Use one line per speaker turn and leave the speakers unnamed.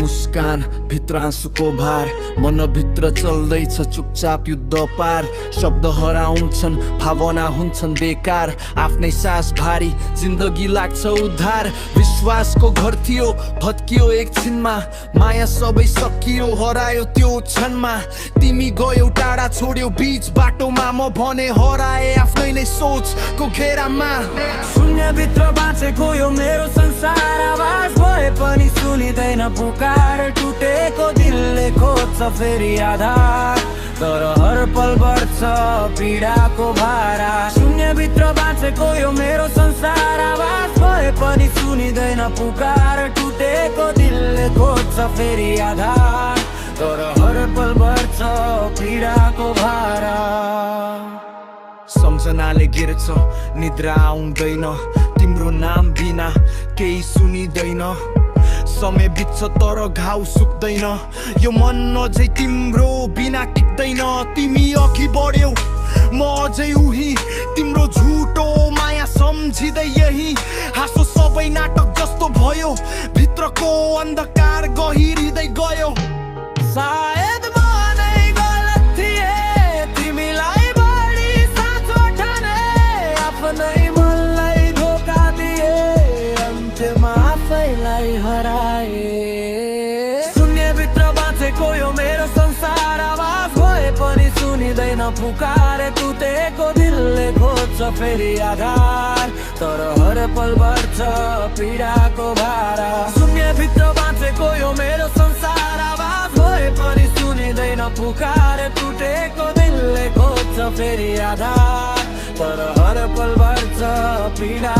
मुस्कान भित्र आँसुको भार, मनभित्र चल्दैछ चुपचाप युद्ध पार। शब्द हराउँछन्, भावना हुन्छन् बेकार, आफ्नै सास भारी, जिन्दगी लाग्छ उद्धार। विश्वासको घर थियो भत्कियो एकछिनमा, माया सबै सकियो हरायो त्यो क्षणमा। तिमी गयौ टाढा छोड्यौ बीच बाटोमा, म भने हराए आफ्नै नै सोचको घेरामा।
शून्यभित्र बाँचेको यो मेरो संसार, आवाज भए पनि सुनिँदैन पुकार। टुटेको दिलले खोज्छ फेरि आधार, तर हर पल बढ्छ पीडाको भारा। शून्यभित्र बाँचेको यो मेरो संसार, आवाज भए पनि सुनिँदैन पुकार। टुटेको दिलले खोज्छ फेरि आधार, तर हर पल बढ्छ पीडाको भारा।
सम्झनाले गिर्छ निद्रा आउँदैन, तिम्रो नाम बिना केही सुनिँदैन। समय बित्छ तर घाउ सुक्दैन, यो मन अझै तिम्रो बिना टिक्दैन। तिमी अघि बढ्यौ म अझै उही, तिम्रो झुटो माया सम्झिँदै यही। हाँसो सबै नाटक जस्तो भयो, भित्रको अन्धकार गहिरिँदै गयो।
सायद म नै गलत थिएँ, तिमीलाई बढी साँचो ठाने। आफ्नै मनलाई धोका दिए, अन्त्यमा आफैलाई हराए। शून्यभित्र बाँचेको यो मेरो संसार, आवाज भए पनि सुनिँदैन पुकार। टुटेको दिलले खोज्छ फेरि आधार, तर हर पल बढ्छ पीडाको भारा। शून्यभित्र बाँचेको यो मेरो संसार, आवाज भए पनि सुनिँदैन पुकार। टुटेको दिलले खोज्छ फेरि आधार, तर हर पल बढ्छ पीडा